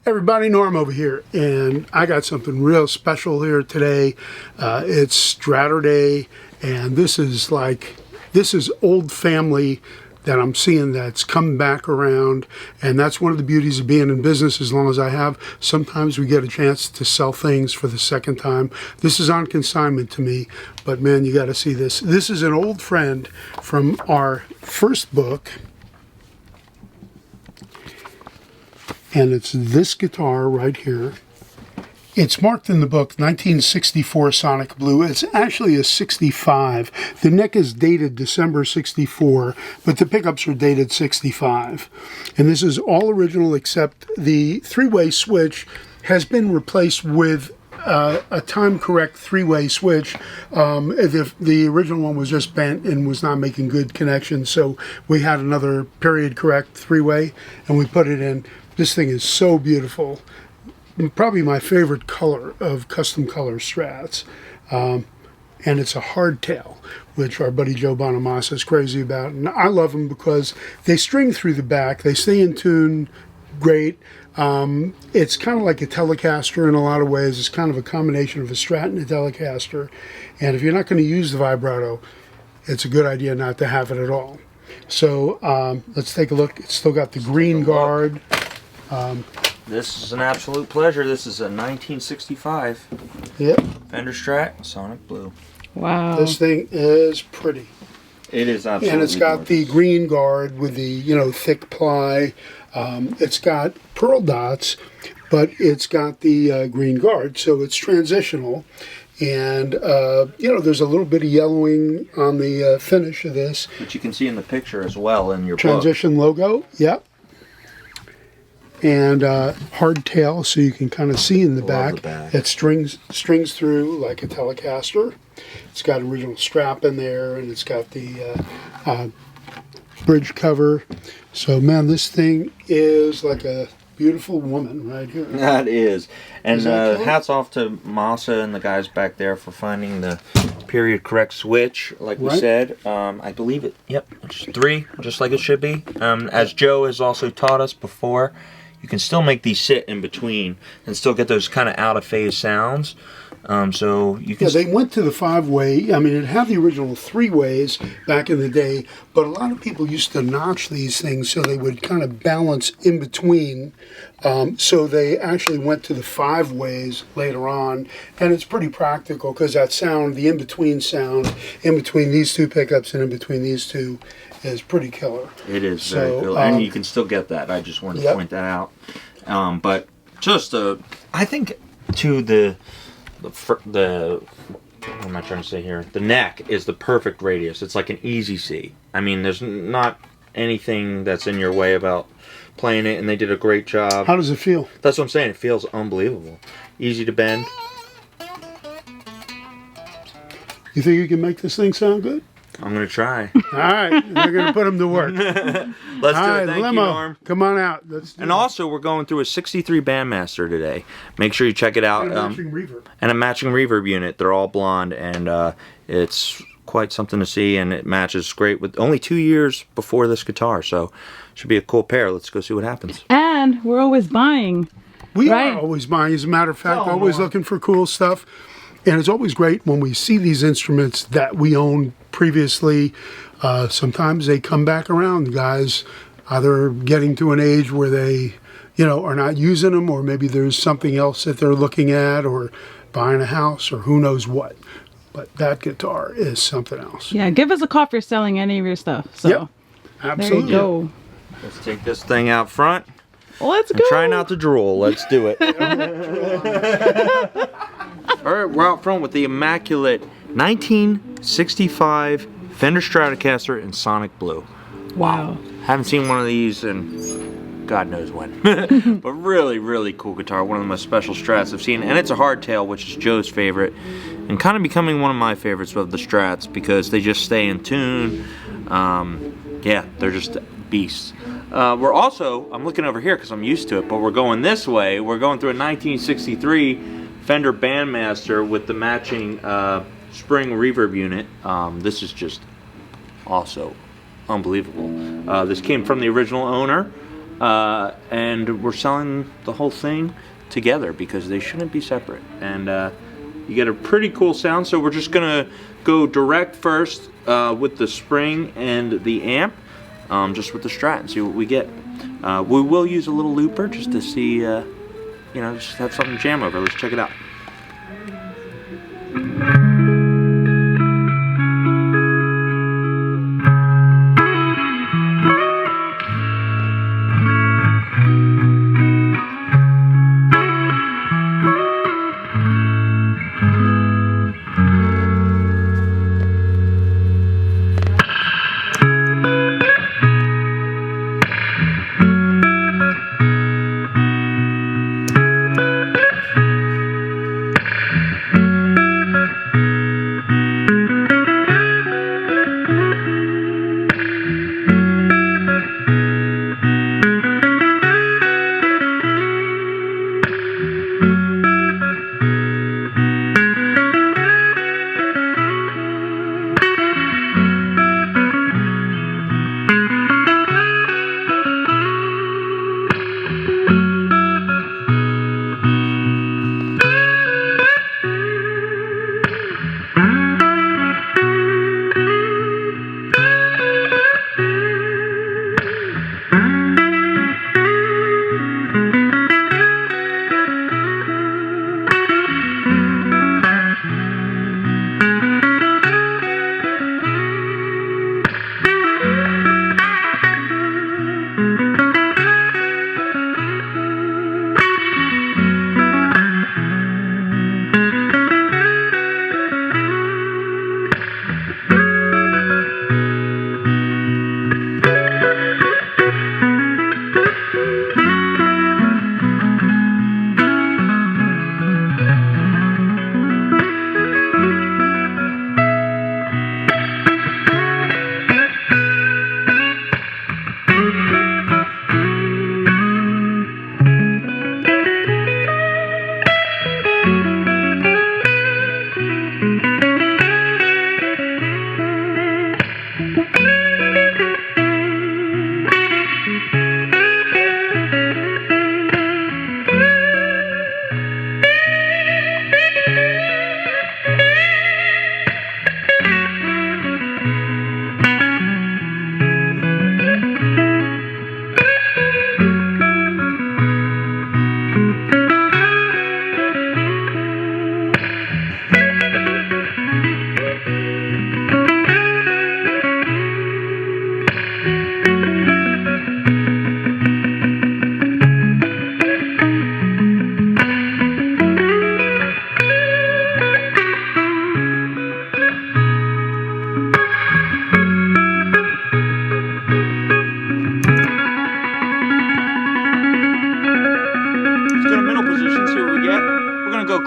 Everybody, Norm over here, and I got something real special here today. It's Straturday, and this is old family that I'm seeing that's come back around, and that's one of the beauties of being in business as long as I have. Sometimes we get a chance to sell things for the second time. This is on consignment to me, but man, you got to see this. This is an old friend from our first book. And it's this guitar right here. It's marked in the book 1964 Sonic Blue. It's actually a 65. The neck is dated December 64, but the pickups are dated 65. And this is all original except the three-way switch has been replaced with a time-correct three-way switch. The original one was just bent and was not making good connections, so we had another period-correct three-way, and we put it in. This thing is so beautiful. Probably my favorite color of custom color Strats. And it's a hardtail, which our buddy Joe Bonamassa is crazy about. And I love them because they string through the back. They stay in tune great. It's kind of like a Telecaster in a lot of ways. It's kind of a combination of a Strat and a Telecaster. And if you're not going to use the vibrato, it's a good idea not to have it at all. So let's take a look. It's still got the green guard. This is an absolute pleasure. This is a 1965 Fender Strat Sonic Blue. Wow. This thing is pretty. It is absolutely And it's got gorgeous. the green guard with the, thick ply. It's got pearl dots, but it's got the green guard, so it's transitional. And, there's a little bit of yellowing on the finish of this. Which you can see in the picture as well in your Transition logo, yep. And hardtail, so you can kind of see in the back. It strings through like a Telecaster. It's got original strap in there, and it's got the bridge cover. So, man, this thing is like a beautiful woman right here. That is. And that cool? hats off to Massa and the guys back there for finding the period correct switch, like we said. I believe it, it's 3, just like it should be. As Joe has also taught us before, you can still make these sit in between and still get those kind of out of phase sounds. So you can. Yeah, they went to the 5-way. I mean, it had the original 3-ways back in the day, but a lot of people used to notch these things so they would kind of balance in between. So they actually went to the 5-ways later on, and it's pretty practical because that sound, the in-between sound, in between these two pickups and in between these two, is pretty killer. It is very cool, and you can still get that. I just wanted to point that out. But just, I think, to the what am I trying to say here? The neck is the perfect radius. It's like an easy C. I mean, there's not anything that's in your way about playing it, and they did a great job. How does it feel? That's what I'm saying. It feels unbelievable. Easy to bend. You think you can make this thing sound good? I'm going to try. All right, we're going to put them to work. Let's do it. Thank Lemmo, you, Norm. come on out. And also, we're going through a 63 Bandmaster today. Make sure you check it out. And a matching reverb. And a matching reverb unit. They're all blonde, and it's quite something to see, and it matches great with only 2 years before this guitar, so should be a cool pair. Let's go see what happens. And we're always buying. We are always buying, as a matter of fact, always looking for cool stuff. And it's always great when we see these instruments that we owned previously. Sometimes they come back around. The guys either getting to an age where they, are not using them, or maybe there's something else that they're looking at, or buying a house, or who knows what. But that guitar is something else. Yeah, give us a call if you're selling any of your stuff. So absolutely. There you go. Let's take this thing out front. Let's go. And try not to drool. Let's do it. All right, we're out front with the immaculate 1965 Fender Stratocaster in Sonic Blue. Wow. Haven't seen one of these in God knows when. But really, really cool guitar. One of the most special Strats I've seen. And it's a hardtail, which is Joe's favorite. And kind of becoming one of my favorites of the Strats because they just stay in tune. Yeah, they're just beasts. We're also, I'm looking over here because I'm used to it, but we're going this way. We're going through a 1963 Fender Bandmaster with the matching spring reverb unit. This is just also unbelievable. This came from the original owner. and we're selling the whole thing together because they shouldn't be separate. And you get a pretty cool sound. So we're just gonna go direct first with the spring and the amp, just with the Strat, and see what we get. We will use a little looper just to see, just have something to jam over. Let's check it out.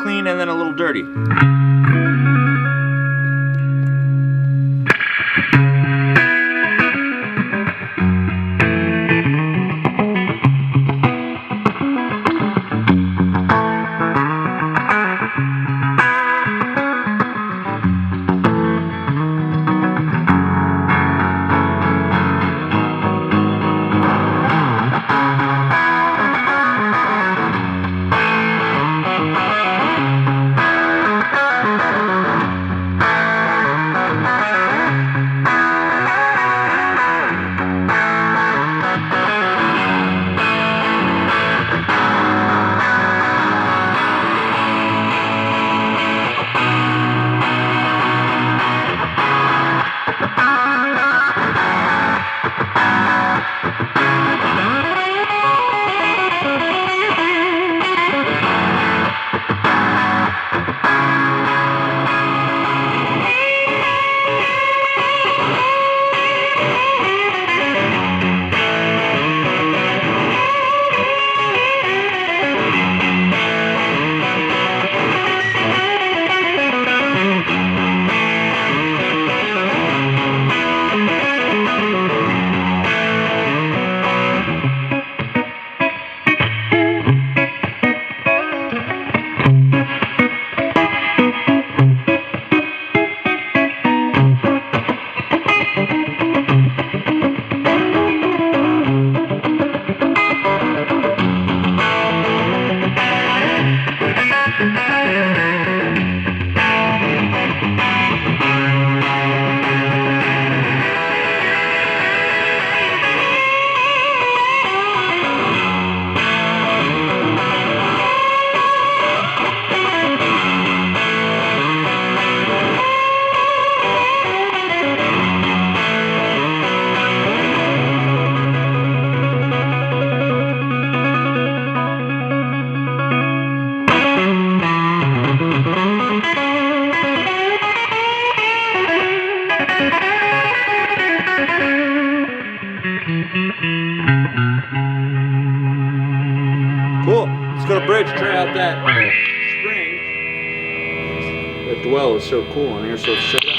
Clean and then a little dirty. Cool. Let's go to bridge, try out that spring. That dwell is so cool on here, so let's check it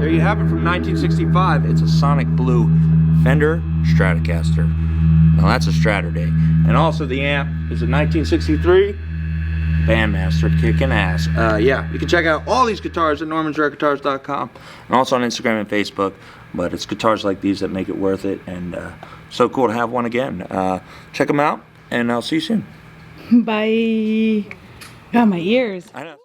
There you have it from 1965. It's a Sonic Blue Fender Stratocaster. Now that's a Straturday. And also the amp is a 1963 Bandmaster, kicking ass. Yeah, you can check out all these guitars at normansrareguitars.com and also on Instagram and Facebook. But it's guitars like these that make it worth it, and so cool to have one again. Check them out, and I'll see you soon. Bye. God, my ears. I know.